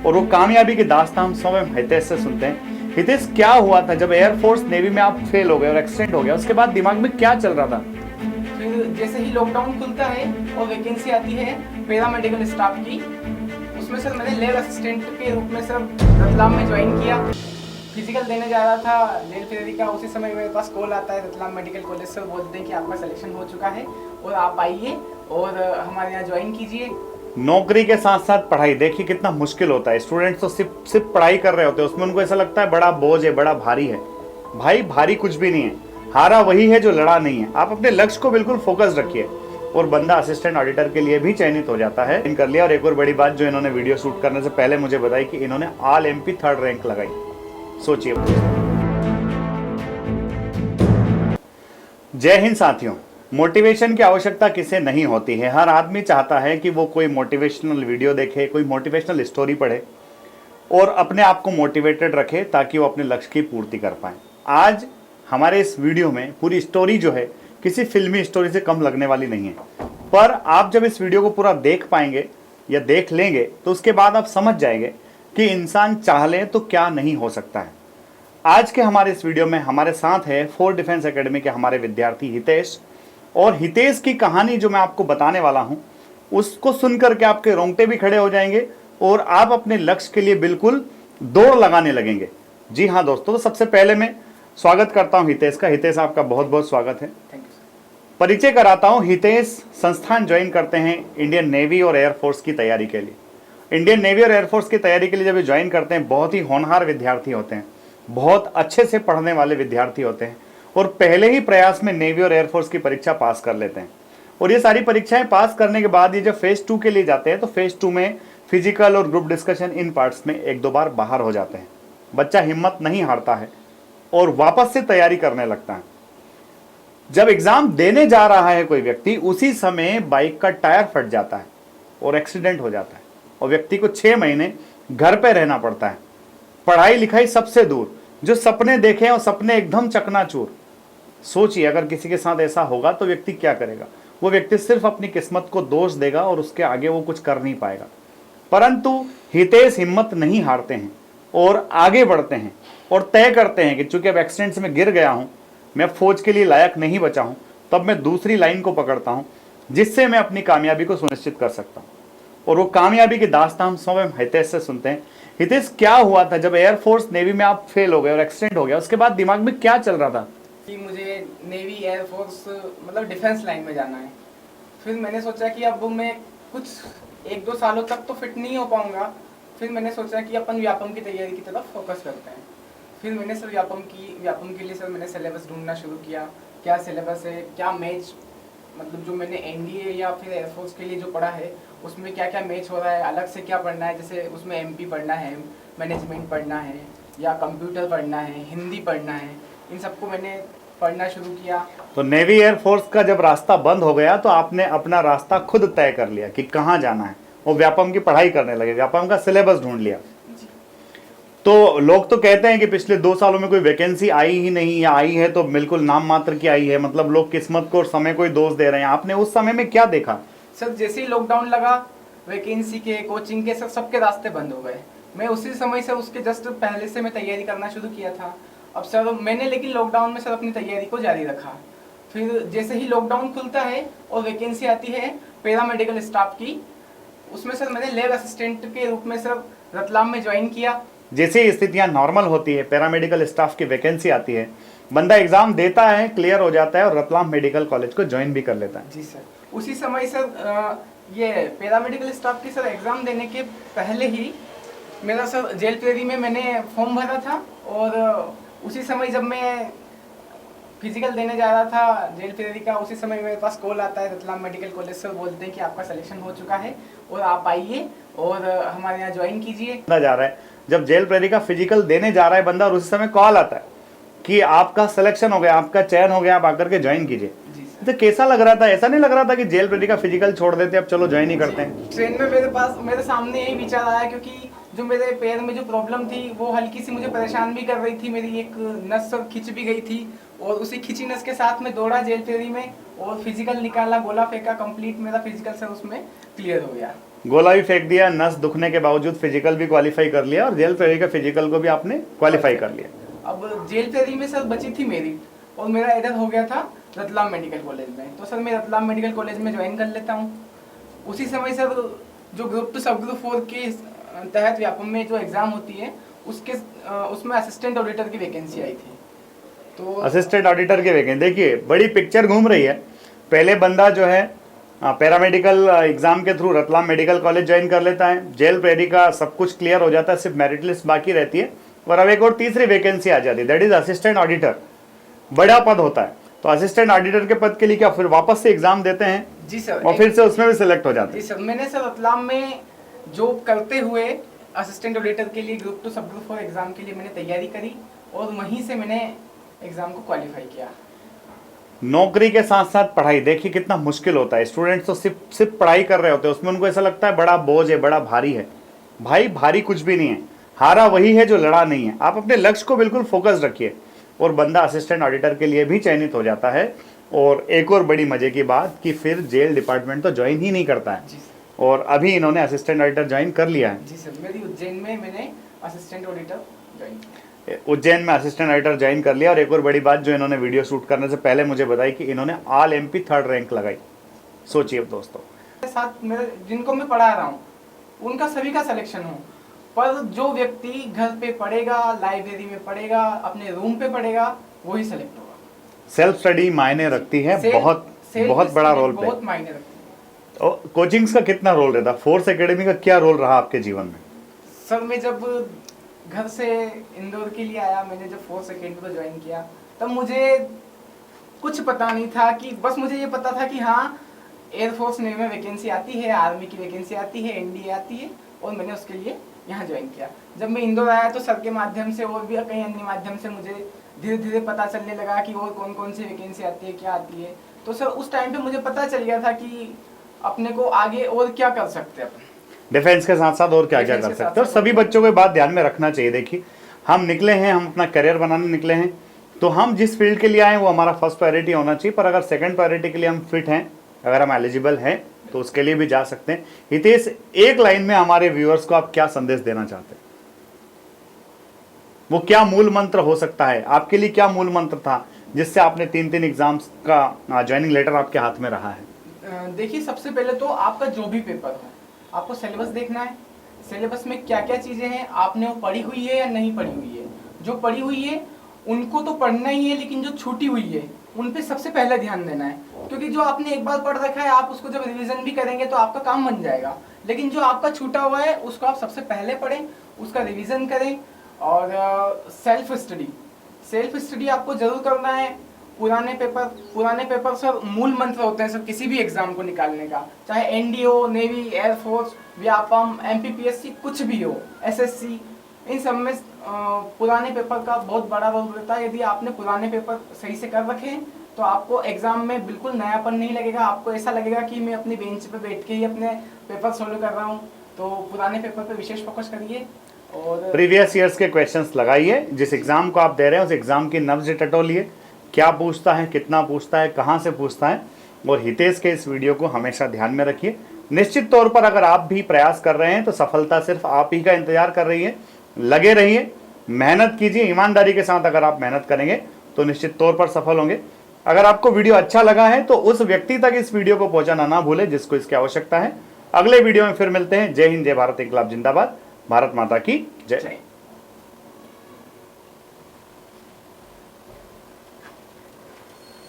और वो कामयाबी की दास्तान हम स्वयं हितेश से सुनते हैं। हितेश, क्या हुआ था जब एयरफोर्स नेवी में आप फेल हो गए और एक्सीडेंट हो गया, उसके बाद दिमाग में क्या चल रहा था? फिर जैसे ही लॉकडाउन खुलता है और वैकेंसी आती है पैरा मेडिकल स्टाफ की, उसमें सर मैंने लैब असिस्टेंट के रूप में सर रतलाम में ज्वाइन किया। फिजिकल देने जा रहा था जेल फेरी का, उसी समय मेरे पास कॉल आता है रतलाम मेडिकल कॉलेज से, बोलते हैं कि आपका सिलेक्शन हो चुका है और आप आइए और हमारे यहाँ ज्वाइन कीजिए। नौकरी के साथ साथ पढ़ाई, देखिए कितना मुश्किल होता है। स्टूडेंट्स तो सिर्फ पढ़ाई कर रहे होते हैं, उसमें उनको ऐसा लगता है बड़ा बोझ है, बड़ा भारी है। भाई भारी कुछ भी नहीं है, हारा वही है जो लड़ा नहीं है। आप अपने लक्ष्य को बिल्कुल फोकस रखिए और बंदा असिस्टेंट ऑडिटर के लिए भी चयनित हो जाता है। इन कर लिया। और एक और बड़ी बात जो इन्होंने वीडियो शूट करने से पहले मुझे बताई कि इन्होंने ऑल एमपी 3rd रैंक लगाई। सोचिए। जय हिंद साथियों। मोटिवेशन की आवश्यकता किसे नहीं होती है। हर आदमी चाहता है कि वो कोई मोटिवेशनल वीडियो देखे, कोई मोटिवेशनल स्टोरी पढ़े और अपने आप को मोटिवेटेड रखे ताकि वो अपने लक्ष्य की पूर्ति कर पाए। आज हमारे इस वीडियो में पूरी स्टोरी जो है किसी फिल्मी स्टोरी से कम लगने वाली नहीं है, पर आप जब इस वीडियो को पूरा देख पाएंगे या देख लेंगे तो उसके बाद आप समझ जाएंगे कि इंसान चाह ले तो क्या नहीं हो सकता है। आज के हमारे इस वीडियो में हमारे साथ है 4 डिफेंस एकेडमी के हमारे विद्यार्थी हितेश, और हितेश की कहानी जो मैं आपको बताने वाला हूं उसको सुनकर के आपके रोंगटे भी खड़े हो जाएंगे और आप अपने लक्ष्य के लिए बिल्कुल दौड़ लगाने लगेंगे। जी हाँ दोस्तों, तो सबसे पहले मैं स्वागत करता हूं हितेश का। हितेश, आपका बहुत बहुत स्वागत है। Thank you sir. परिचय कराता हूं। हितेश संस्थान ज्वाइन करते हैं इंडियन नेवी और एयरफोर्स की तैयारी के लिए। इंडियन नेवी और एयरफोर्स की तैयारी के लिए जब ज्वाइन करते हैं, बहुत ही होनहार विद्यार्थी होते हैं, बहुत अच्छे से पढ़ने वाले विद्यार्थी होते हैं और पहले ही प्रयास में नेवी और एयरफोर्स की परीक्षा पास कर लेते हैं। और ये सारी परीक्षाएं पास करने के बाद ये जब फेज 2 के लिए जाते हैं तो फेज 2 में फिजिकल और ग्रुप डिस्कशन इन पार्ट्स में 1-2 बार बाहर हो जाते हैं। बच्चा हिम्मत नहीं हारता है और वापस से तैयारी करने लगता है। जब एग्जाम देने जा रहा है कोई व्यक्ति, उसी समय बाइक का टायर फट जाता है और एक्सीडेंट हो जाता है और व्यक्ति को 6 महीने घर पे रहना पड़ता है। पढ़ाई लिखाई सबसे दूर, जो सपने देखे हैं वो सपने एकदम चकनाचूर। सोचिए अगर किसी के साथ ऐसा होगा तो व्यक्ति क्या करेगा। वो व्यक्ति सिर्फ अपनी किस्मत को दोष देगा और उसके आगे वो कुछ कर नहीं पाएगा। परंतु हितेश हिम्मत नहीं हारते हैं और आगे बढ़ते हैं और तय करते हैं कि चूंकि अब एक्सीडेंट से मैं गिर गया हूं, मैं फौज के लिए लायक नहीं बचा हूं, तब मैं दूसरी लाइन को पकड़ता हूं जिससे मैं अपनी कामयाबी को सुनिश्चित कर सकता हूं। और वो कामयाबी की दास्तान हम स्वयं हितेश से सुनते हैं। हितेश, क्या हुआ था जब एयरफोर्स नेवी में आप फेल हो गए और एक्सीडेंट हो गया, उसके बाद दिमाग में क्या चल रहा था? कि मुझे नेवी एयरफोर्स मतलब डिफेंस लाइन में जाना है। फिर मैंने सोचा कि अब मैं कुछ 1-2 सालों तक तो फिट नहीं हो पाऊंगा। फिर मैंने सोचा कि अपन व्यापम की तैयारी की तरफ फोकस करते हैं। फिर मैंने सर व्यापम के लिए सर मैंने सिलेबस ढूंढना शुरू किया। क्या सिलेबस है, क्या मैच, मतलब जो मैंने एनडीए या फिर एयरफोर्स के लिए जो पढ़ा है उसमें क्या क्या मैच हो रहा है, अलग से क्या पढ़ना है। जैसे उसमें एमपी पढ़ना है, मैनेजमेंट पढ़ना है या कंप्यूटर पढ़ना है, हिंदी पढ़ना है, इन सबको मैंने पढ़ना शुरू किया। तो नेवी एयरफोर्स का जब रास्ता बंद हो गया तो आपने अपना रास्ता खुद तय कर लिया कि कहाँ जाना है, वो व्यापम की पढ़ाई करने लगे, व्यापम का सिलेबस ढूंढ लिया। तो लोग तो कहते हैं कि पिछले 2 सालों में कोई वैकेंसी आई ही नहीं, या आई है तो बिल्कुल नाम मात्र की आई है, मतलब लोग किस्मत को और समय को ही दोष दे रहे हैं। आपने उस समय में क्या देखा? सर जैसे ही लॉकडाउन लगा, वैकेंसी के, कोचिंग के, सबके रास्ते बंद हो गए। मैं उसी समय से उसके जस्ट पहले से मैं तैयारी करना शुरू किया था। अब सर मैंने लेकिन लॉकडाउन में सर अपनी तैयारी को जारी रखा। फिर जैसे ही लॉकडाउन खुलता है और वैकेंसी आती है पैरा मेडिकल स्टाफ की, उसमें सर मैंने लैब असिस्टेंट के रूप में सर रतलाम में ज्वाइन किया। जैसे स्थितियां नॉर्मल होती है, पैरामेडिकल स्टाफ की वैकेंसी आती है, बंदा एग्जाम देता है, क्लियर हो जाता है और रतलाम मेडिकल कॉलेज को ज्वाइन भी कर लेता है। जी सर, उसी समय सर ये पैरामेडिकल स्टाफ की सर एग्ज़ाम देने के पहले ही मेरा सर जेल प्रेरी में मैंने फॉर्म भरा था। और उसी समय जब मैं फिजिकल देने जा रहा था जेल प्रेरी का, उसी समय मेरे पास कॉल आता है रतलाम मेडिकल कॉलेज से, बोलते हैं कि आपका सिलेक्शन हो चुका है और आप आइए और हमारे यहाँ ज्वाइन कीजिए। जा रहा है, जब जेल प्रेरी का फिजिकल देने जा रहा है बंदा और उसी समय कॉल आता है कि आपका सिलेक्शन हो गया, आपका चयन हो गया, आप आकर के ज्वाइन कीजिए। तो कैसा लग रहा था? ऐसा नहीं लग रहा था कि जेल प्रेरी का फिजिकल छोड़ देते, अब चलो ज्वाइन ही करते हैं? ट्रेन में मेरे सामने यही विचार आया, क्योंकि जो मेरे पैर में जो प्रॉब्लम थी वो हल्की सी मुझे परेशान भी कर रही थी। मेरी एक नस सब खिंच भी गई थी और उसी खिंची नस के साथ में दौड़ा जेल प्रेरी में और फिजिकल निकाला, गोला फेंका, कंप्लीट मेरा फिजिकल सर उसमें क्लियर हो गया। गोला भी फेंक दिया, नस दुखने के बावजूद फिजिकल भी क्वालिफाई कर लिया और जेल फेरी का फिजिकल को भी आपने क्वालिफाई कर लिया। अब जेल फेरी में सर बची थी मेरी, और मेरा इधर हो गया था रतलाम मेडिकल कॉलेज में। तो सर मैं रतलाम मेडिकल कॉलेज में ज्वाइन कर लेता हूँ। उसी समय सर जो ग्रुप 2 सब ग्रुप 4 के तहत व्यापम में जो एग्ज़ाम होती है उसमें असिस्टेंट ऑडिटर की वैकेंसी आई थी। तो असिस्टेंट ऑडिटर के वैकेंसी, देखिए बड़ी पिक्चर घूम रही है। पहले बंदा जो है पैरामेडिकल एग्जाम के through Ratlam medical college join कर लेता है, जेल प्रेरी का सब कुछ क्लियर हो जाता है, सिर्फ मेरिट लिस्ट बाकी रहती है, और अब एक और तीसरी वैकेंसी आ जाती है, दैट इज असिस्टेंट ऑडिटर। बड़ा पद होता है, तो असिस्टेंट ऑडिटर के पद के लिए क्या फिर वापस से एग्जाम देते हैं? जी सर, और फिर से उसमें भी सिलेक्ट हो जाते हैं? जी सर, मैंने सर रतलाम में जॉब करते हुए असिस्टेंट ऑडिटर के लिए ग्रुप 2 सब ग्रुप 4 एग्जाम के लिए मैंने तैयारी करी, और वहीं से मैंने एग्जाम को क्वालिफाई किया। नौकरी के साथ साथ पढ़ाई, देखिए कितना मुश्किल होता है। स्टूडेंट्स तो सिर्फ पढ़ाई कर रहे होते हैं, उसमें उनको ऐसा लगता है बड़ा बोझ है, बड़ा भारी है। भाई भारी कुछ भी नहीं है, हारा वही है जो लड़ा नहीं है। आप अपने लक्ष्य को बिल्कुल फोकस रखिए, और बंदा असिस्टेंट ऑडिटर के लिए भी चयनित हो जाता है। और एक और बड़ी मजे की बात कि फिर जेल डिपार्टमेंट तो ज्वाइन ही नहीं करता है, और अभी इन्होंने असिस्टेंट ऑडिटर ज्वाइन कर लिया है। जी सर, मेरी उज्जैन में मैंने असिस्टेंट ऑडिटर ज्वाइन किया। उज्जैन में असिस्टेंट ऑडिटर ज्वाइन कर लिया। और एक और बड़ी बात जो इन्होंने वीडियो शूट करने से पहले मुझे बताई कि इन्होंने ऑल एमपी 3rd रैंक लगाई। सोचिए दोस्तों, साथ मेरे जिनको मैं पढ़ा रहा हूँ उनका सभी का सिलेक्शन हो, पर जो व्यक्ति घर पे पढ़ेगा, लाइब्रेरी में पढ़ेगा, अपने रूम पे पढ़ेगा, वही सेलेक्ट होगा। सेल्फ स्टडी मायने रखती है, बहुत बड़ा रोल प्ले। बहुत मायने रखती है। और कोचिंग्स का कितना रोल रहता है? फोर्स एकेडमी का क्या रोल रहा आपके जीवन में? सर मैं जब घर से इंदौर के लिए आया, मैंने जब फोर्स एकेडमी को ज्वाइन किया, तब मुझे कुछ पता नहीं था, कि बस मुझे ये पता था कि हाँ एयरफोर्स नेवी में वैकेंसी आती है, आर्मी की वैकेंसी आती है, एनडीए आती है, और मैंने उसके लिए यहाँ ज्वाइन किया। जब मैं इंदौर आया तो सर के माध्यम से और भी कई अन्य माध्यम से मुझे धीरे धीरे पता चलने लगा कि और कौन कौन सी वैकेंसी आती है, क्या आती है। तो सर उस टाइम पे मुझे पता चल गया था कि अपने को आगे और क्या कर सकते हैं अपन डिफेंस के साथ साथ, और क्या क्या कर सकते हैं। और सभी बच्चों को बात ध्यान में रखना चाहिए। देखिए हम निकले हैं, हम अपना करियर बनाने निकले हैं, तो हम जिस फील्ड के लिए आए वो हमारा फर्स्ट प्रायोरिटी होना चाहिए। पर अगर सेकंड प्रायोरिटी के लिए हम फिट हैं, अगर हम एलिजिबल हैं, तो उसके लिए भी जा सकते हैं। हितेश, एक लाइन में हमारे व्यूअर्स को आप क्या संदेश देना चाहते हैं? वो क्या मूल मंत्र हो सकता है आपके लिए? क्या मूल मंत्र था जिससे आपने 3 एग्जाम्स का ज्वाइनिंग लेटर आपके हाथ में रहा है? देखिए, सबसे पहले तो आपका जो भी पेपर हो, आपको सिलेबस देखना है। सिलेबस में क्या क्या चीजें हैं, आपने वो पढ़ी हुई है या नहीं पढ़ी हुई है। जो पढ़ी हुई है उनको तो पढ़ना ही है, लेकिन जो छूटी हुई है उन पे सबसे पहले ध्यान देना है, क्योंकि जो आपने एक बार पढ़ रखा है, आप उसको जब रिवीजन भी करेंगे तो आपका काम बन जाएगा। लेकिन जो आपका छूटा हुआ है उसको आप सबसे पहले पढ़ें, उसका रिवीजन करें। और सेल्फ स्टडी आपको जरूर करना है। पुराने पेपर सर मूल मंत्र होते हैं सर किसी भी एग्जाम को निकालने का, चाहे एनडीए हो, नेवी, एयरफोर्स, व्यापम, एमपीपीएससी, कुछ भी हो, एसएससी, इन सब में पुराने पेपर का बहुत बड़ा रोल रहता है। यदि आपने पुराने पेपर सही से कर रखे हैं तो आपको एग्जाम में बिल्कुल नयापन नहीं लगेगा। आपको ऐसा लगेगा कि मैं अपनी बेंच पे बैठ के ही अपने पेपर सोल्व कर रहा हूँ। तो पुराने पेपर पे विशेष फोकस करिए और प्रीवियस ईयर्स के क्वेश्चंस लगाइए। जिस एग्जाम को आप दे रहे हैं उस एग्जाम की नब्ज टटोलिए, क्या पूछता है, कितना पूछता है, कहाँ से पूछता है। और हितेश के इस वीडियो को हमेशा ध्यान में रखिए। निश्चित तौर पर अगर आप भी प्रयास कर रहे हैं तो सफलता सिर्फ आप ही का इंतजार कर रही है। लगे रहिए, मेहनत कीजिए, ईमानदारी के साथ अगर आप मेहनत करेंगे तो निश्चित तौर पर सफल होंगे। अगर आपको वीडियो अच्छा लगा है तो उस व्यक्ति तक इस वीडियो को पहुंचाना ना भूले जिसको इसकी आवश्यकता है। अगले वीडियो में फिर मिलते हैं। जय हिंद, जय भारत, इंकलाब जिंदाबाद, भारत माता की जय।